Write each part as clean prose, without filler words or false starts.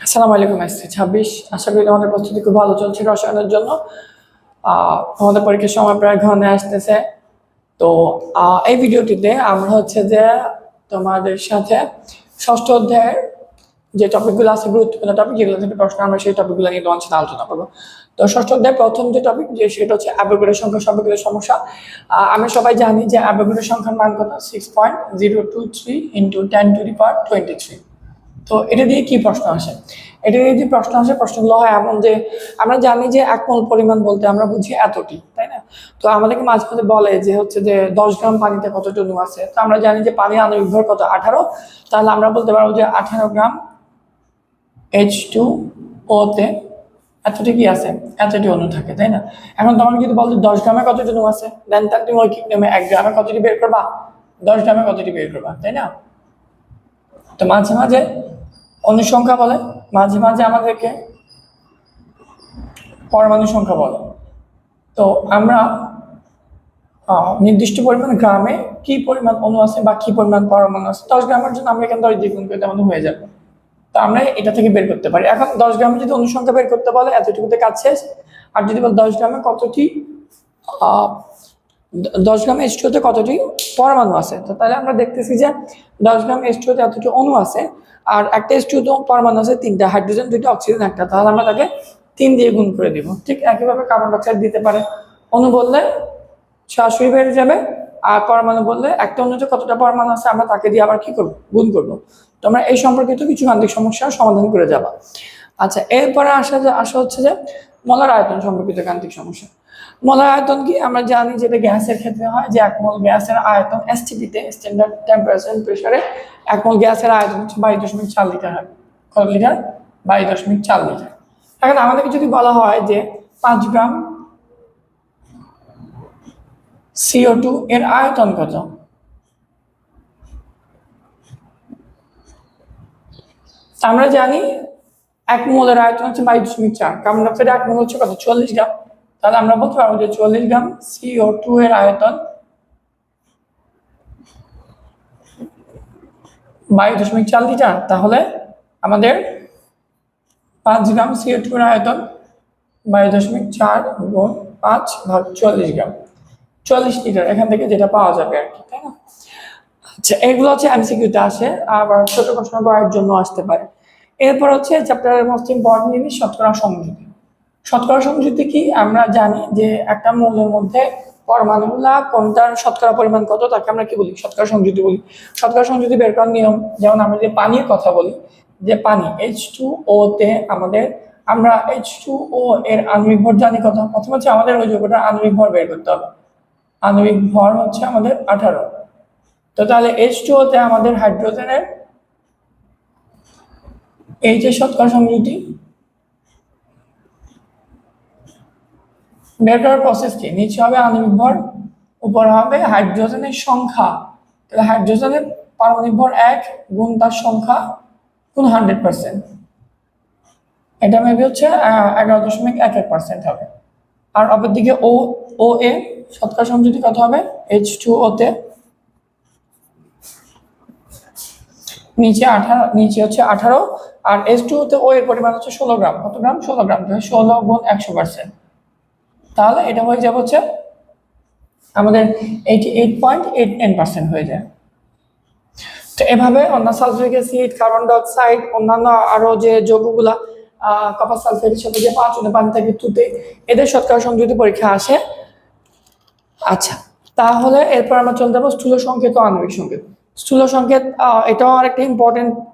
আসসালামু আলাইকুম। আসছি 26। আশা করি আমাদের প্রস্তুতি খুব ভালো চলছে রসায়নের জন্য। আমাদের পরীক্ষার সময় প্রায় ঘনে আসতেছে। তো এই ভিডিওটিতে আমরা হচ্ছে যে তোমাদের সাথে ষষ্ঠ অধ্যায়ের যে টপিকগুলো আছে, গুরুত্বপূর্ণ টপিক যেগুলো থেকে প্রশ্ন, আমরা সেই টপিকগুলো নিয়ে তোমার সাথে আলোচনা করবো। তো ষষ্ঠ অধ্যায়ের প্রথম যে টপিক, যে সেটা হচ্ছে অ্যাভোগাড্রো সংখ্যা সম্পর্কিত সমস্যা। আমরা সবাই জানি যে অ্যাভোগাড্রো সংখ্যার মান কত, 6.023 ইন্টু 10⁻23। তো এটা দিয়ে কি প্রশ্ন আসে? এটা দিয়ে যে প্রশ্ন আসে, প্রশ্নগুলো হয় এমন যে আমরা জানি যে 1 মোল পরিমাণ বলতে আমরা বুঝি এতটি, তাই না? তো আমাদেরকে মাঝে মাঝে বলে যে হচ্ছে যে 10 গ্রাম পানিতে কতটুকু অণু আছে। তো আমরা জানি যে পানির আণবিক ভর কত, 18। তাহলে আমরা বলতে পারবো যে 18 গ্রাম H2O তে এতটি কি আছে, এতটি অণু থাকে, তাই না? এখন তোমাকে যদি বলতো 10 গ্রামে কতটি অণু আছে, দেন তাহলে তুমি ওই নিয়মে 1 গ্রামে কতটি বের করবা, 10 গ্রামে কতটি বের করবা, তাই না? তো মাঝে মাঝে অণুর সংখ্যা বলে, মাঝে মাঝে আমাদেরকে পরমাণু সংখ্যা বলে। তো আমরা নির্দিষ্ট পরিমাণ গ্রামে কি পরিমাণ অণু আছে বা কি পরিমাণ পরমাণু আছে, 10 গ্রামের জন্য আমরা এখানে 10 দ্বিগুণ করতে আমাদের হয়ে যাবে। তো আমরা এটা থেকে বের করতে পারি। এখন 10 গ্রামে যদি অণু সংখ্যা বের করতে বলে, এতটুকুতে কাজ শেষ। আর যদি বল 10 গ্রামে কতটি 10 গ্রাম H2O কতটি পরমাণু আছে, তো তাহলে আমরা দেখতেছি যে 10 গ্রাম H2O এতটি অণু আছে। আর একটা H2O পরমাণু আছে 3টা, হাইড্রোজেন 2টা, অক্সিজেন 1টা। তাহলে আমরা তাকে 3 দিয়ে গুণ করে দিব। ঠিক একইভাবে কার্বন ডাইঅক্সাইড দিতে পারে। অণু বললে সরাসরি বেড়ে যাবে, আর পরমাণু বললে একটা অণুতে কতটা পরমাণু আছে আমরা তাকে দিয়ে আবার কি করবো, গুণ করবো। তো আমরা এই সম্পর্কিত কিছু গাণিতিক সমস্যার সমাধান করে যাবা। আচ্ছা, এরপরে আসা হচ্ছে যে মলার আয়তন সম্পর্কিত গাণিতিক সমস্যা। মলার আয়তন কি, আমরা জানি যেটা গ্যাসের ক্ষেত্রে হয় যে 1 মোল গ্যাসের আয়তন এসটিপিতে, স্ট্যান্ডার্ড টেম্পারেচার প্রেসারে 1 মোল গ্যাসের আয়তন হচ্ছে 22.4 লিটার হয়। কত লিটার? 22.4 লিটার। এখন আমাদেরকে যদি বলা হয় যে 5 গ্রাম CO2 এর আয়তন কত, আমরা জানি 1 মোলের আয়তন হচ্ছে 22.4। কার্বন ডাইঅক্সাইড 1 মোল হচ্ছে কত, 44 গ্রাম। তাহলে আমরা বলতে পারবো যে 44 গ্রাম CO2 এর আয়তন 22.4 লিটার। তাহলে আমাদের 5 গ্রাম CO2 এর আয়তন 22.4 গুণ 5 ভাগ 44 গ্রাম, 44 লিটার এখান থেকে যেটা পাওয়া যাবে আর কি, তাই না? আচ্ছা, এগুলো হচ্ছে এমসিকিউতে আসে, আবার ছোট প্রশ্ন করার জন্য আসতে পারে। এরপর হচ্ছে চ্যাপ্টারের মোস্ট ইম্পর্টেন্ট জিনিস, শতকরা সংযুতি। শতকরা সংযুতি কি, আমরা জানি যে একটা মৌলের মধ্যে পরমাণুগুলা কোনটার শতকরা পরিমাণ কত, তাকে আমরা কি বলি, শতকরা সংযুতি বলি। শতকরা সংযুতি বের করার নিয়ম, যেমন আমরা যে পানির কথা বলি, যে পানি H2O তে আমরা H2O এর আণবিক ভর জানি কত। প্রথম হচ্ছে আমাদের ওই যৌগটার আণবিক ভর বের করতে হবে। আণবিক ভর হচ্ছে আমাদের 18। তো তাহলে H2O তে আমাদের হাইড্রোজেনের এই যে শতকরা সংযুতি বের করার প্রসেস কি, নিচে হবে আণবিক ভর, উপর হবে হাইড্রোজেনের সংখ্যা। তাহলে হাইড্রোজেনের পারমাণবিক ভর 1 গুণ তার সংখ্যা গুণ 100%। এটা মেবি হচ্ছে 11.11% হবে। আর অপরদিকে ও এ শতকরা সংযুতি কত হবে, H2O তে নিচে হচ্ছে 18, আর H2O তে ও এর পরিমাণ হচ্ছে 16 গ্রাম। কত গ্রাম? 16 গ্রাম। 16 গুণ 100%, তাহলে এটা হয়ে যাবে হচ্ছে আমাদের 88.89% হয়ে যায়। তো এভাবে অন্য সালফিউরিক অ্যাসিড, কার্বন ডাইঅক্সাইড, অন্যান্য আরো যে যৌগগুলা, কপার সালফেটের সাথে যে 5 পানি থেকে তুতে, এদের শতকরা সংযুতি পরীক্ষা আসে। আচ্ছা, তাহলে এরপর আমরা চলে যাবো স্থূল সংকেত ও আণবিক সংকেত। স্থূল সংকেত, এটাও আরেকটা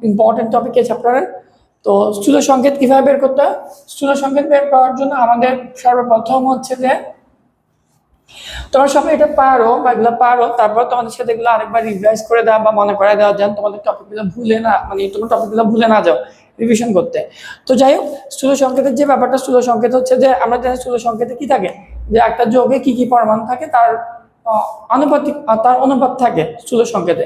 ইম্পর্টেন্ট টপিক এই চ্যাপ্টারের। তো স্থূল সংকেত কিভাবে বের করতে হয়? স্থূল সংকেত বের করার জন্য আমাদের সর্বপ্রথম হচ্ছে যে, তোমরা সবাই এটা পারো বা এগুলো পারো, তারপর তোমাদের সাথে এগুলো আরেকবার রিভাইজ করে দেওয়া বা মনে করাই দেওয়া যান, তোমাদের টপিকগুলো ভুলে না, মানে তোমার টপিকগুলো ভুলে না যাও রিভিশন করতে। তো যাই হোক, স্থূল সংকেতের যে ব্যাপারটা, স্থূল সংকেত হচ্ছে যে আমরা জানি স্থূল সংকেতে কি থাকে, যে একটা যৌগে কি কি পরমাণু থাকে তার আনুপাতিক, তার অনুপাত থাকে স্থূল সংকেতে,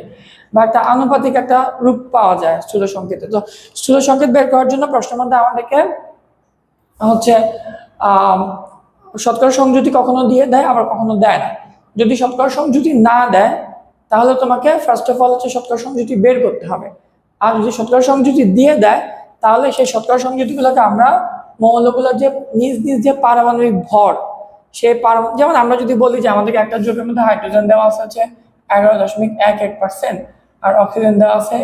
বা একটা আনুপাতিক একটা রূপ পাওয়া যায় স্থূল সংকেতে। তো স্থূল সংকেত বের করার জন্য প্রশ্নের মধ্যে আমাদেরকে হচ্ছে শতকরা সংযুতি কখনো দিয়ে দেয়, আবার কখনো দেয় না। যদি শতকরা সংযুতি না দেয়, তাহলে তোমাকে ফার্স্ট অফ অল হচ্ছে শতকরা সংযুতি বের করতে হবে। আর যদি শতকরা সংযুতি দিয়ে দেয়, তাহলে সেই শতকরা সংযুতিগুলোকে আমরা মৌলগুলোর যে নিজ নিজ যে পারমাণবিক ভর, সেই যেমন আমরা যদি বলি যে আমাদেরকে একটা যৌগের মধ্যে হাইড্রোজেন দেওয়া আছে 11.11%, আর অক্সিজেন দেওয়া আছে,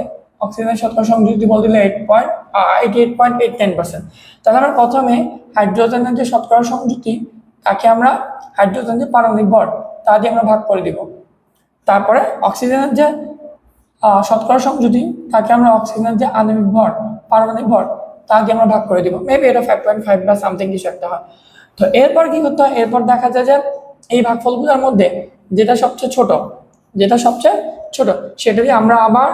অক্সিজেনের শতকরা সংযুক্তি বল দিলে 88.89%। তাহলে আমরা প্রথমে হাইড্রোজেনের যে শতকরা সংযুক্তি তাকে আমরা হাইড্রোজেন যে পারমাণবিক ভর তা দিয়ে আমরা ভাগ করে দিব। তারপরে অক্সিজেনের যে শতকরা সংযুতি তাকে আমরা অক্সিজেনের যে আণবিক ভর পারমাণবিক ভর তা দিয়ে আমরা ভাগ করে দিব। মেবি এটা 5.5 বা সামথিং কিছু একটা হয়। তো এরপর কি করতে হয়, এরপর দেখা যায় যে এই ভাগফলগুলোর মধ্যে যেটা সবচেয়ে ছোট সেটা দিয়ে আমরা আবার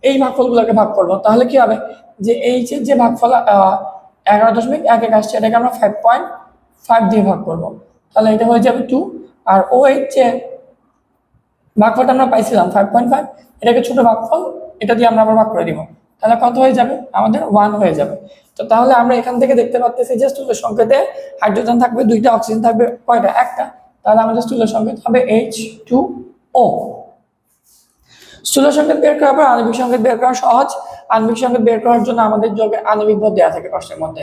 এই ভাগফলগুলোকে ভাগ করব। তাহলে কি হবে যে এই যে ভাগফল 11.11 আসছে এটাকে আমরা 5.5 দিয়ে ভাগ করব। তাহলে এটা হয়ে যাবে 2, আর ও এই যে ভাগফলটা আমরা পাইছিলাম 5.5, এটাকে ছোট ভাগফল, এটা দিয়ে আমরা আবার ভাগ করে দিব। তাহলে কত হয়ে যাবে, আমাদের 1 হয়ে যাবে। তো তাহলে আমরা এখান থেকে দেখতে পাচ্ছি যে স্থূল সংকেতে হাইড্রোজেন থাকবে 2টা, অক্সিজেন থাকবে কয়টা, 1টা। তাহলে আমাদের স্থূল সংকেত হবে H2O। স্থূল সংকেত বের করার পর আণবিক সংকেত বের করা সহজ। আণবিক সংকেত বের করার জন্য আমাদের যৌগের আণবিক ভর দেওয়া থাকে প্রশ্নের মধ্যে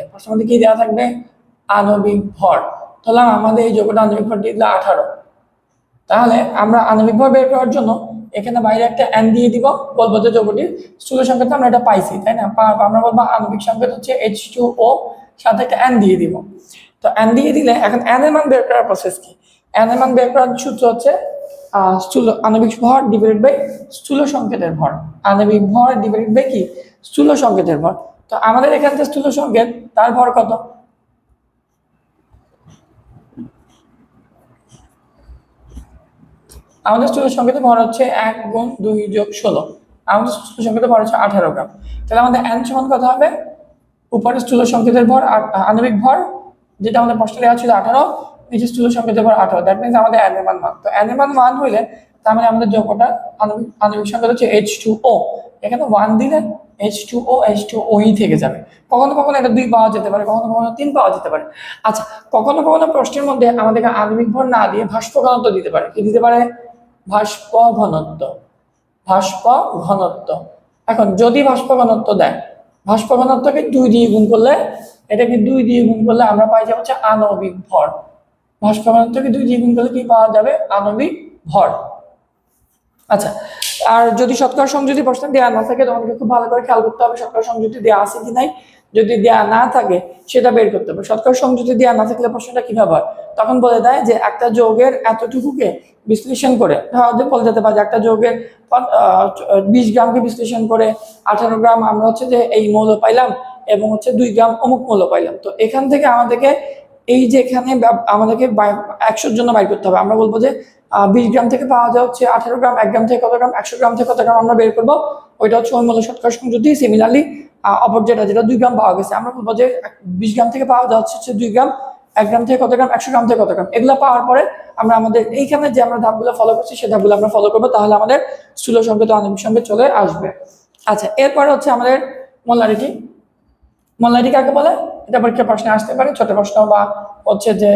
কি দেওয়া থাকবে, আণবিক ভর। তাহলে আমাদের এই যৌগটা আণবিক ভর দিয়ে দিলে 18। তাহলে আমরা আণবিক ভর বের করার জন্য এখানে বাইরে একটা n দিয়ে দিব, বলবো যে যৌগটির স্থূল সংকেত আমরা এটা পাইছি, তাই না? আমরা বলবো আণবিক সংকেত হচ্ছে H2O, সাথে একটা n দিয়ে দিব। তো n দিয়ে দিলে এখন n এর মান বের করার প্রসেস কি, n এর মান বের করার সূত্র হচ্ছে আণবিক ভর ডিভাইডেড বাই স্থূল সংকেতের ভর। আণবিক ভর ডিভাইডেড বাই কি, স্থূল সংকেতের ভর। তো আমাদের এখানে যে স্থূল সংকেত তার ভর কত, আমাদের স্থূল সংকেতের ভর হচ্ছে 1 গুণ 2 যোগ 16, আমাদের স্থূল সংকেতের ভর হচ্ছে 18 গ্রাম। তাহলে আমাদের n সমান কত হবে, উপরে স্থূল সংকেতের ভর আণবিক ভর যেটা আমাদের প্রশ্নে দেওয়া ছিল 18, নিচে স্থূল সংকেতের ভর 18, দ্যাট মিনস আমাদের n এর মান 1। তো n এর মান 1 হইলে তার মানে আমাদের যৌগটা আণবিক সংকেত হচ্ছে H2O। এখানে 1 দিলে H2O থেকে যাবে। কখনো কখনো এটা 2 পাওয়া যেতে পারে, কখনো কখনো 3 পাওয়া যেতে পারে। আচ্ছা, কখনো কখনো প্রশ্নের মধ্যে আমাদেরকে আণবিক ভর না দিয়ে ভাস্প ঘনত্ব দিতে পারে। কি দিতে পারে, ভাস্প ঘনত্ব। এখন যদি ভাস্প ঘনত্ব দেয়, ভাস্প ঘনত্বকে 2 দিয়ে গুণ করলে, এটাকে 2 দিয়ে গুণ করলে আমরা পাই যাবো হচ্ছে আণবিক ভর। ভাস্প ঘনত্বকে 2 দিয়ে গুণ করলে কি পাওয়া যাবে, আণবিক ভর। আচ্ছা, আর যদি শতকরা সংযুতি প্রশ্ন দেওয়া না থাকে তোমাকে খুব ভালো করে খেয়াল করতে হবে শতকরা সংযুতি দেওয়া আছে কি নাই। যদি দেওয়া না থাকে সেটা বের করতে হবে। শতকরা সংযুতি দেওয়া না থাকলে প্রশ্নটা কিভাবে হয়, তখন বলে দেয় যে একটা যৌগের এতটুকুকে বিশ্লেষণ করে, বলে যেতে পারে যে একটা যৌগের 20 গ্রামকে বিশ্লেষণ করে 18 গ্রাম আমরা হচ্ছে যে এই মৌল পাইলাম, এবং হচ্ছে 2 গ্রাম অমুক মৌল পাইলাম। তো এখান থেকে আমাদেরকে এই যে এখানে আমাদেরকে 100 জন্য বাইর করতে হবে। আমরা বলবো যে 20 গ্রাম থেকে পাওয়া যায় হচ্ছে 18 গ্রাম, 1 গ্রাম থেকে কত গ্রাম, 100 গ্রাম থেকে কত গ্রাম আমরা বের করবো, ওইটা হচ্ছে ওই মৌল শতকরা সংযুতি। সিমিলারলি অপর যেটা 2 গ্রাম পাওয়া গেছে, আমরা বলবো যে 20 গ্রাম থেকে পাওয়া যাচ্ছে 2 গ্রাম, 1 গ্রাম থেকে কত গ্রাম, 100 গ্রাম থেকে কত গ্রাম। এগুলো পাওয়ার পরে আমরা আমাদের এইখানে যে আমরা ধাপগুলো ফলো করছি সেই ধাপগুলো আমরা ফলো করবো, তাহলে আমাদের স্থূল সংকেত ও আণবিক সংকেত চলে আসবে। আচ্ছা, এরপরে হচ্ছে আমাদের মোলারিটি। মোলারিটি কাকে বলে, এটা পরীক্ষা প্রশ্নে আসতে পারে, ছোট প্রশ্ন বা হচ্ছে যে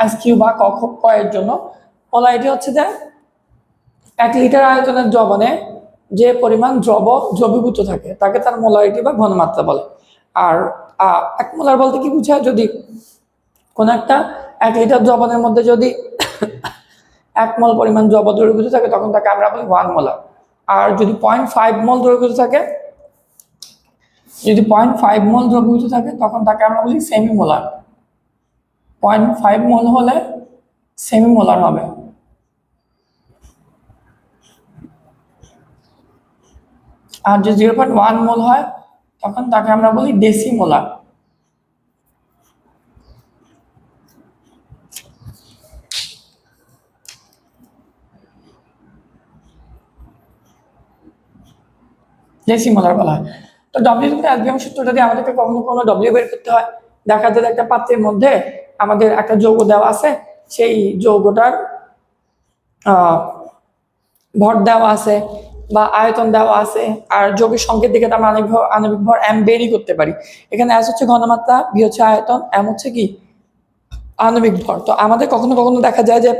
এসকিউ বা ক এর জন্য। মোলারিটি হচ্ছে যে 1 লিটার আয়তনের দ্রবণে যে পরিমাণ দ্রবীভূত থাকে তাকে তার মোলারিটি বা ঘনমাত্রা বলে। আর 1 মোলার বলতে কি বোঝায়, যদি কোন একটা 1 লিটার দ্রবণের মধ্যে যদি 1 মোল পরিমাণ দ্রব দ্রবীভূত থাকে তখন তাকে আমরা বলি 1 মোলার। আর যদি 0.5 মোল দ্রবীভূত থাকে, তখন তাকে আমরা বলি সেমি মোলার। 0.5 মোল হলে সেমি মোলার হবে। আর যে 0.1 মোল হয় তখন তাকে আমরা বলি ডেসিমোলার। ডেসিমোলার বলা হয়। তো ডব্লিউ সূত্রটা দিয়ে আমাদেরকে কখনো কোনো ডব্লিউ বের করতে হয়। দেখা যায় একটা পাত্রের মধ্যে আমাদের একটা যৌগ দেওয়া আছে, সেই যৌগটার ভর দেওয়া আছে বা আয়তন দেওয়া আছে, আর যৌগের সংকেত দিকে আমরা আণবিক ভর m বেরই করতে পারি। এখানে s হচ্ছে ঘনমাত্রা, b হচ্ছে আয়তন, m হচ্ছে কি আণবিক ভর। তো আমাদের কখনো কখনো দেখা যায় যে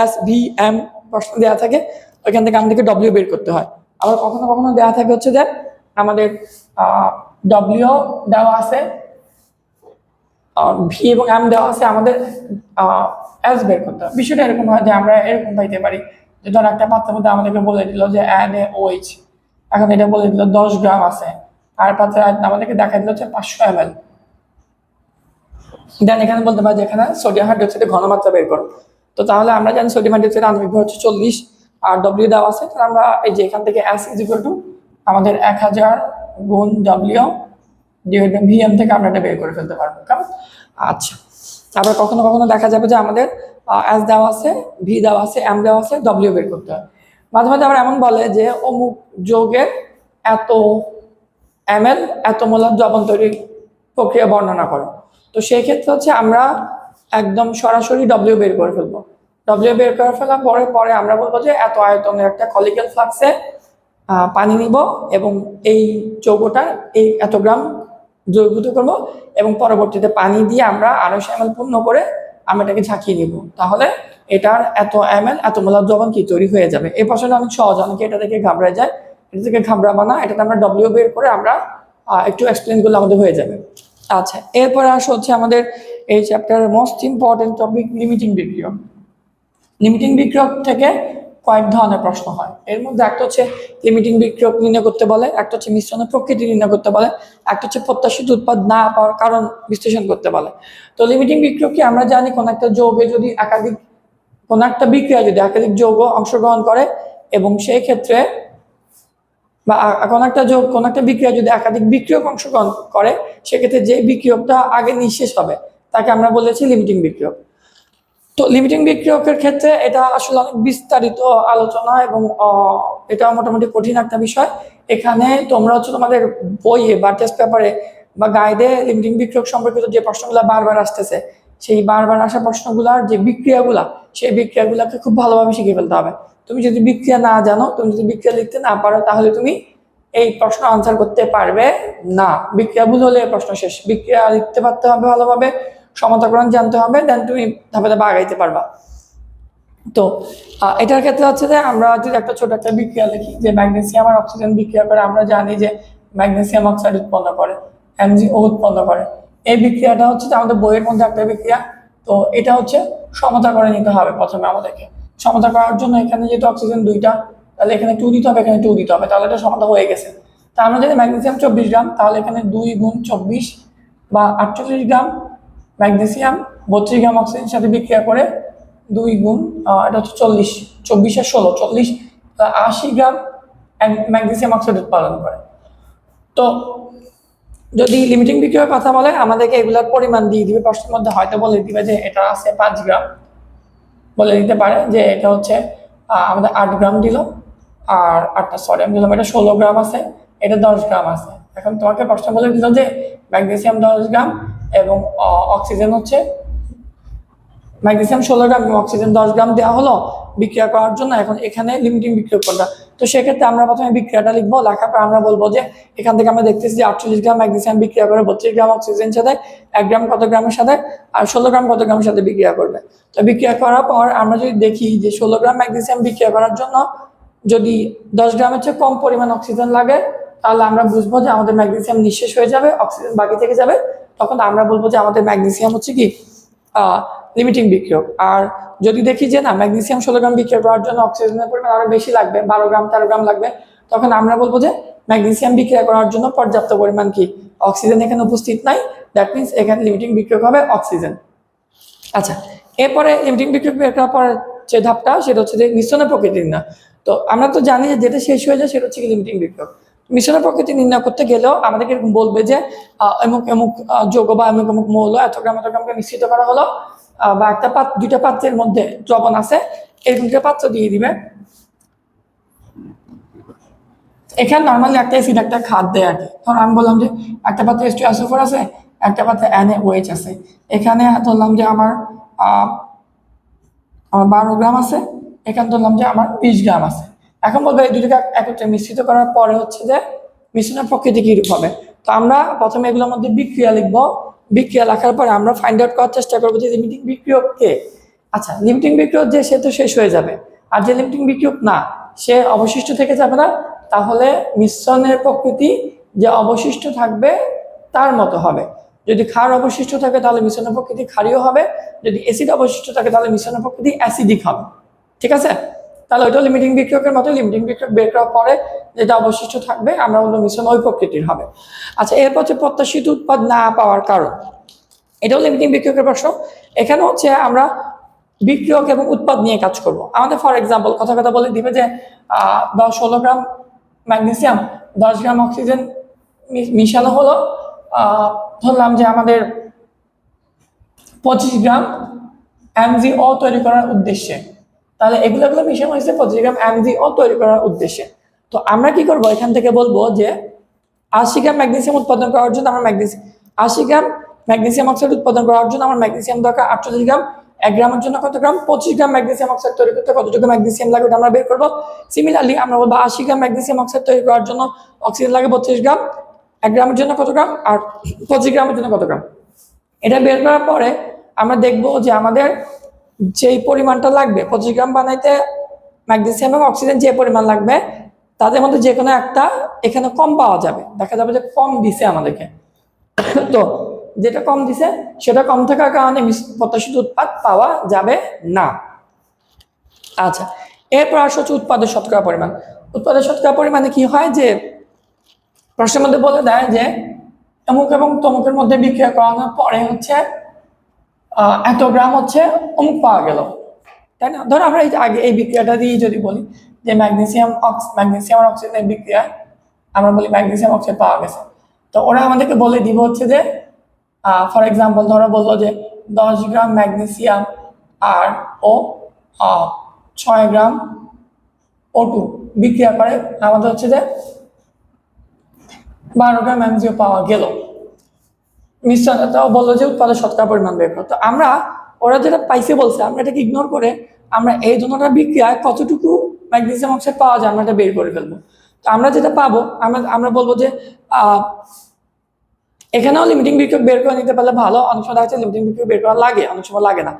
s v m প্রশ্ন দেওয়া থাকে, ওইখান থেকে আমাদেরকে ডব্লিউ বের করতে হয়। আবার কখনো কখনো দেওয়া থাকে হচ্ছে যে আমাদের ডব্লিউ দেওয়া আছে, ভি এবং এম দেওয়া আছে, আমাদের এস বের করতে হবে। বিষয়টা এরকম হয় যে আমরা এরকম পাইতে পারি যে ধর একটা পাত্রের মধ্যে আমাদেরকে বলে দিল যে NaOH, এখন এটা বলে দিল 10 গ্রাম আছে, আর পাত্রে আমাদেরকে দেখা দিল হচ্ছে 500 ml। দেন এখানে বলতে পারি যে এখানে সোডিয়াম হাইড্রোক্সাইডের ঘনমাত্রা বের করো। তো তাহলে আমরা জানি সোডিয়াম হাইড্রোক্সাইড আণবিক ভর হচ্ছে 40 আর ডব্লিউ দেওয়া আছে, তাহলে আমরা এই যে এখান থেকে এস ইজ ইকুয়াল টু আমাদের 1000 গুণ ডব্লিউ ডিভাইডেড ভিএম থেকে আমরা এটা বের করে ফেলতে পারবো। কেমন? আচ্ছা, আবার কখনো কখনো দেখা যাবে যে আমাদের এস দেওয়া আছে, ভি দেওয়া আছে, এম দেওয়া আছে, ডব্লিউ বের করতে হয়। মাঝে মাঝে আবার এমন বলে যে অমুক যৌগের এত ml এত মোলার দ্রবণ তৈরির প্রক্রিয়া বর্ণনা করো। তো সেই ক্ষেত্রে হচ্ছে আমরা একদম সরাসরি ডব্লিউ বের করে ফেলবো। ডব্লিউ বের করে ফেলার পরে পরে আমরা বলবো যে এত আয়তনের একটা কলিক্যাল ফ্লাক্সে পানি নিব এবং এই যৌগটা এই এত গ্রাম দ্রবীভূত করবো এবং পরবর্তীতে পানি দিয়ে আমরা 250 ml পূর্ণ করে আমরা এটাকে ঝাঁকিয়ে নিব। তাহলে এটার এত ml এত মোলার দ্রবণ কি তৈরি হয়ে যাবে। এই প্রশ্নটা অনেক সহজ, অনেকে এটা থেকে ঘাবড়ে যায়। এটা থেকে ঘাবড়াবো না, এটাতে আমরা ডব্লিউ বের করে আমরা একটু এক্সপ্লেন করলে আমাদের হয়ে যাবে। আচ্ছা, এরপরে আসা হচ্ছে আমাদের এই চ্যাপ্টারের মোস্ট ইম্পর্টেন্ট টপিক লিমিটিং বিক্রিয়ক। লিমিটিং বিক্রিয়ক থেকে কয়েক ধরনের প্রশ্ন হয়। এর মধ্যে একটা হচ্ছে লিমিটিং বিক্রিয়ক নির্ণয় করতে বলে, একটা হচ্ছে মিশ্রণের প্রকৃতি নির্ণয় করতে বলে, একটা হচ্ছে প্রত্যাশিত উৎপাদ না পাওয়ার কারণ বিশ্লেষণ করতে বলে। তো লিমিটিং বিক্রিয়ক কি আমরা জানি কোন একটা যৌগে যদি কোন একটা বিক্রিয়া যদি একাধিক যৌগ অংশগ্রহণ করে এবং সেই ক্ষেত্রে বা কোন একটা বিক্রিয়া যদি একাধিক বিক্রিয়ক অংশগ্রহণ করে, সেক্ষেত্রে যে বিক্রিয়কটা আগে নিঃশেষ হবে তাকে আমরা বলেছি লিমিটিং বিক্রিয়ক। তো লিমিটিং বিক্রিয়কের ক্ষেত্রে এটা আসলে অনেক বিস্তারিত আলোচনা এবং এটা মোটামুটি কঠিন একটা বিষয়। এখানে তোমরা হচ্ছে তোমাদের বইয়ে বা টেস্ট পেপারে বা গাইডে লিমিটিং বিক্রিয়ক সম্পর্কিত যে প্রশ্নগুলো বারবার আসতেছে, সেই বারবার আসা প্রশ্নগুলার যে বিক্রিয়াগুলা, সেই বিক্রিয়াগুলাকে খুব ভালোভাবে শিখে ফেলতে হবে। তুমি যদি বিক্রিয়া না জানো, তুমি যদি বিক্রিয়া লিখতে না পারো, তাহলে তুমি এই প্রশ্ন আনসার করতে পারবে না। বিক্রিয়া ভুল হলে প্রশ্ন শেষ। বিক্রিয়া লিখতে পারতে হবে ভালোভাবে, সমতাকরণ জানতে হবে, দেন তুমি ধাপে ধাপে আগাইতে পারবা। তো এটার ক্ষেত্রে হচ্ছে যে আমরা যদি একটা ছোট একটা বিক্রিয়া লিখি যে ম্যাগনেসিয়াম আর অক্সিজেন বিক্রিয়া করে, আমরা জানি যে ম্যাগনেসিয়াম অক্সাইড উৎপন্ন করে, MgO উৎপন্ন করে। এই বিক্রিয়াটা হচ্ছে যে আমাদের বইয়ের মধ্যে একটা বিক্রিয়া। তো এটা হচ্ছে সমতা করে নিতে হবে প্রথমে আমাদেরকে। সমতা করার জন্য এখানে যেহেতু অক্সিজেন 2টা, তাহলে এখানে 2 দিতে হবে, এখানে 2 দিতে হবে, তাহলে এটা সমতা হয়ে গেছে। তা আমরা যদি ম্যাগনেসিয়াম 24 গ্রাম, তাহলে এখানে 2 গুণ 24 বা 48 গ্রাম ম্যাগনেসিয়াম 32 গ্রাম অক্সিজেনের সাথে বিক্রিয়া করে 2 গুণ এটা হচ্ছে 40, 24 আর 16, 40 80 গ্রাম ম্যাগনেসিয়াম অক্সাইড উৎপাদন করে। তো যদি লিমিটিং বিক্রিয়ার কথা বলে, আমাদেরকে এগুলোর পরিমাণ দিয়ে দিবে প্রশ্নের মধ্যে, হয়তো বলে দিবে যে এটা আছে 5 গ্রাম, বলে দিতে পারে যে এটা হচ্ছে আমাদের 8 গ্রাম দিল, আর 8টা সরি আমি দিলাম এটা 16 গ্রাম আছে, এটা 10 গ্রাম আছে। এখন তোমাকে প্রশ্ন বলে দিল যে ম্যাগনেসিয়াম 10 গ্রাম এবং অক্সিজেন হচ্ছে ম্যাগনেসিয়াম 16 গ্রাম এবং অক্সিজেন 10 গ্রাম দেওয়া হলো বিক্রিয়া করার জন্য। এখন এখানে লিমিটিং বিক্রিয়া কোনটা? তো সেক্ষেত্রে আমরা প্রথমে বিক্রিয়াটা লিখবো, লেখার পর আমরা বলবো যে এখান থেকে আমরা দেখতেছি যে 48 গ্রাম ম্যাগনেসিয়াম বিক্রিয়া করে 32 গ্রাম অক্সিজেনের সাথে, 1 গ্রাম কত গ্রামের সাথে, আর 16 গ্রাম কত গ্রামের সাথে বিক্রিয়া করবে। তো বিক্রিয়া করার পর আমরা যদি দেখি যে 16 গ্রাম ম্যাগনেসিয়াম বিক্রিয়া করার জন্য যদি 10 গ্রামের চেয়ে কম পরিমাণ অক্সিজেন লাগে, তাহলে আমরা বুঝবো যে আমাদের ম্যাগনেসিয়াম নিঃশেষ হয়ে যাবে, অক্সিজেন বাকি থেকে যাবে। তখন আমরা বলবো যে আমাদের ম্যাগনেসিয়াম হচ্ছে কি লিমিটিং বিক্রিয়ক। আর যদি দেখি যে না ম্যাগনেসিয়াম 16 গ্রাম বিক্রিয়া করার জন্য অক্সিজেনের পরিমাণ আরো বেশি লাগবে, 12 গ্রাম 13 গ্রাম লাগবে, তখন আমরা বলবো যে ম্যাগনেসিয়াম বিক্রিয়া করার জন্য পর্যাপ্ত পরিমাণ কি অক্সিজেন এখানে উপস্থিত নাই, দ্যাট মিনস এখানে লিমিটিং বিক্রিয়ক হবে অক্সিজেন। আচ্ছা, এরপরে লিমিটিং বিক্রিয়ক বের করার পর যে ধাপটা, সেটা হচ্ছে যে মিশ্রণের প্রকৃতি নির্ণয়। তো আমরা তো জানি যে যেটা শেষ হয়ে যায় সেটা হচ্ছে লিমিটিং বিক্রিয়ক। মিশ্রণের প্রকৃতি নির্ণয় করতে গেলেও আমাদেরকে এরকম বলবে যে এমুক এমুক যৌগ বা এমুক এমুক মৌল এত গ্রামকে মিশ্রিত করা হলো, বা একটা দুইটা পাত্রের মধ্যে দ্রবণ আছে, এরকম একটা পাত্র দিয়ে দিবে। এখানে নর্মালি একটা অ্যাসিড একটা খাদ দেয় আর কি। ধর আমি বললাম যে একটা পাত্রে H2SO4 আছে, একটা পাত্রে NaOH আছে। এখানে ধরলাম যে আমার 12 গ্রাম আছে, এখানে ধরলাম যে আমার 20 গ্রাম আছে। এখন বলবো এই দুটোকে একত্রে মিশ্রিত করার পরে হচ্ছে যে মিশ্রণের প্রকৃতি কিরূপ হবে। তো আমরা প্রথমে এগুলোর মধ্যে বিক্রিয়া লিখবো। বিক্রিয়া লেখার পরে আমরা ফাইন্ড আউট করার চেষ্টা করবো যে লিমিটিং বিক্রিয়ক কে। আচ্ছা, লিমিটিং বিক্রিয়ক যে সে তো শেষ হয়ে যাবে, আর যে লিমিটিং বিক্রিয়ক না সে অবশিষ্ট থেকে যাবে না, তাহলে মিশ্রণের প্রকৃতি যে অবশিষ্ট থাকবে তার মতো হবে। যদি ক্ষার অবশিষ্ট থাকে তাহলে মিশ্রণের প্রকৃতি ক্ষারীয় হবে, যদি অ্যাসিড অবশিষ্ট থাকে তাহলে মিশ্রণের প্রকৃতি অ্যাসিডিক হবে। ঠিক আছে, তাহলে ওইটা লিমিটিং বিক্রিয়কের মতো, লিমিটিং বিক্রিয়ক বের করার পরে যেটা অবশিষ্ট থাকবে আমরা বলবো মিশ্রণ ওই প্রকৃতির হবে। আচ্ছা, এরপর হচ্ছে প্রত্যাশিত উৎপাদ না পাওয়ার কারণ, এটাও লিমিটিং বিক্রিয়কের প্রশ্ন। এখানে হচ্ছে আমরা বিক্রিয়ক এবং উৎপাদ নিয়ে কাজ করব। আমাদের ফর এক্সাম্পল কথা বলে দিবে যে 10-16 গ্রাম ম্যাগনেসিয়াম 10 গ্রাম অক্সিজেন মিশানো হলো, ধরলাম যে আমাদের 25 গ্রাম MgO তৈরি করার উদ্দেশ্যে। তাহলে এগুলো মিশানো হয়েছে 25 গ্রাম MgO তৈরি করার উদ্দেশ্যে। তো আমরা কি করব, এখান থেকে বলবো যে 80 গ্রাম ম্যাগনেসিয়াম উৎপাদন করার জন্য আমার 80 গ্রাম ম্যাগনেসিয়াম অক্সাইড উৎপাদন করার জন্য আমার ম্যাগনেসিয়াম দরকার 48 গ্রাম। 1 গ্রামের জন্য কত গ্রাম? 25 গ্রাম ম্যাগনেসিয়াম অক্সাইড তৈরি করতে কতটুকু ম্যাগনেসিয়াম লাগবে এটা আমরা বের করবো। সিমিলারলি আমরা বলবো 80 গ্রাম ম্যাগনেসিয়াম অক্সাইড তৈরি করার জন্য অক্সিজেন লাগে 32 গ্রাম। 1 গ্রামের জন্য কত গ্রাম আর 25 গ্রামের জন্য কত গ্রাম। এটা বের করার পরে আমরা দেখবো যে আমাদের যেই পরিমাণটা লাগবে 25 গ্রাম বানাইতে ম্যাগনেসিয়াম এবং অক্সিজেন যে পরিমাণ লাগবে তাদের মধ্যে যে কোনো একটা এখানে কম পাওয়া যাবে, দেখা যাবে যে কম দিছে আমাদেরকে। তো যেটা কম দিছে সেটা কম থাকার কারণে প্রত্যাশিত উৎপাদ পাওয়া যাবে না। আচ্ছা, এরপর আসছে হচ্ছে উৎপাদের শতকরা পরিমাণ। উৎপাদের শতকরা পরিমাণে কি হয় যে প্রশ্নের মধ্যে বলে দেয় যে অমুক এবং তমুকের মধ্যে বিক্রিয়া করানোর পরে হচ্ছে এত গ্রাম হচ্ছে অমুক পাওয়া গেল, তাই না? ধরো আমরা এই আগে এই বিক্রিয়াটা দিয়ে যদি বলি যে ম্যাগনেসিয়াম আর অক্সিজেনের বিক্রিয়া, আমরা বলি ম্যাগনেসিয়াম অক্সাইড পাওয়া গেছে। তো ওরা আমাদেরকে বলে দিব হচ্ছে যে ফর এক্সাম্পল ধরো বললো যে 10 গ্রাম ম্যাগনেসিয়াম আর ও 6 গ্রাম O2 বিক্রিয়া করে আমাদের হচ্ছে যে 12 গ্রাম MgO পাওয়া গেল। মিশ্রণটাও বললো যে উৎপাদের শতকরা পরিমাণ বের করো। তো আমরা ওরা যেটা পাইছে বলছে আমরা এটাকে ইগনোর করে আমরা এই দুটোটা বিক্রিয়ায় কতটুকু ম্যাগনেসিয়াম অক্সাইড পাওয়া যায় আমরা এটা বের করে ফেলবো। তো আমরা যেটা পাবো আমরা বলবো যে এখানেও লিমিটিং বিক্রিয়ক বের করে নিতে পারলে ভালো। অনেক সময় দেখা যাচ্ছে লিমিটিং বিক্রিয়ক বের করা লাগে, অনেক সময় লাগে না।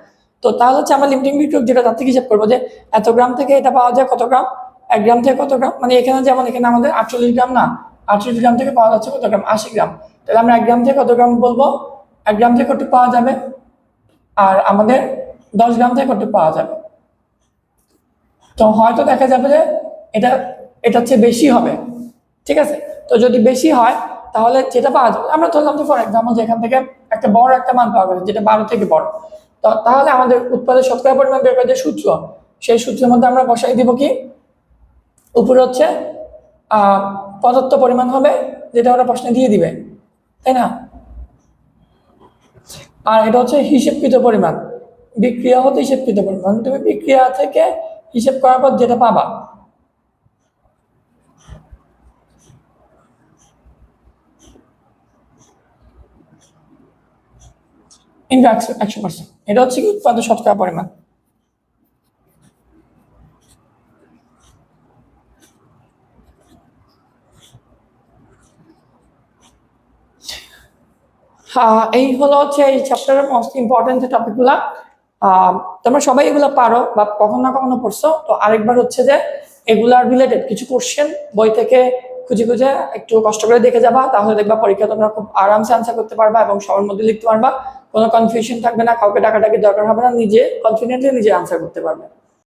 তো তাহলে হচ্ছে আমরা লিমিটিং বিক্রিয়ক যেটা তার থেকে হিসাব করবো যে এত গ্রাম থেকে এটা পাওয়া যায় কত গ্রাম, 1 গ্রাম থেকে কত গ্রাম, মানে এখানে যেমন এখানে আমাদের 48 গ্রাম না, 48 গ্রাম থেকে পাওয়া যাচ্ছে কত গ্রাম, 80 গ্রাম। তাহলে আমরা 1 গ্রাম থেকে কত গ্রাম বলবো, 1 গ্রাম থেকে কত পাওয়া যাবে, আর আমাদের 10 গ্রাম থেকে কত পাওয়া যাবে। তো হয়তো দেখা যাবে যে এটা হচ্ছে বেশি হবে, ঠিক আছে। তো যদি বেশি হয় তাহলে যেটা পাওয়া যাবে, আমরা ধরলাম যে ফর এক্সাম্পল যেখান থেকে একটা বড় একটা মান পাওয়া গেছে যেটা 12 থেকে বড়, তো তাহলে আমাদের উৎপাদের শতকরা পরিমাণ বের করার যে সূত্র, সেই সূত্রের মধ্যে আমরা বসাই দিব কি, উপরে হচ্ছে পদার্থ পরিমাণ হবে যেটা ওরা প্রশ্নে দিয়ে দিবে, তাই না। আর এটা হচ্ছে হিসেবকৃত পরিমাণ, বিক্রিয়া হতে হিসেবকৃত পরিমাণ, তুমি বিক্রিয়া থেকে হিসেব করার পর যেটা পাবা। ইনটু 100%, এটা হচ্ছে কি উৎপাদের শতকরা পরিমাণ। এই হলো হচ্ছে এই চ্যাপ্টারের মোস্ট ইম্পর্টেন্ট যে টপিকগুলা। তোমরা সবাই এগুলো পারো বা কখনো না কখনো পড়ছো, তো আরেকবার হচ্ছে যে এগুলার রিলেটেড কিছু কোশ্চেন বই থেকে খুঁজে খুঁজে একটু কষ্ট করে দেখে যাবা, তাহলে দেখবা পরীক্ষা তোমরা খুব আরামসে আনসার করতে পারবা এবং সবার মধ্যে লিখতে পারবা, কোনো কনফিউশন থাকবে না, কাউকে ডাকাডাকি দরকার হবে না, নিজে কনফিডেন্টলি নিজে আনসার করতে পারবে।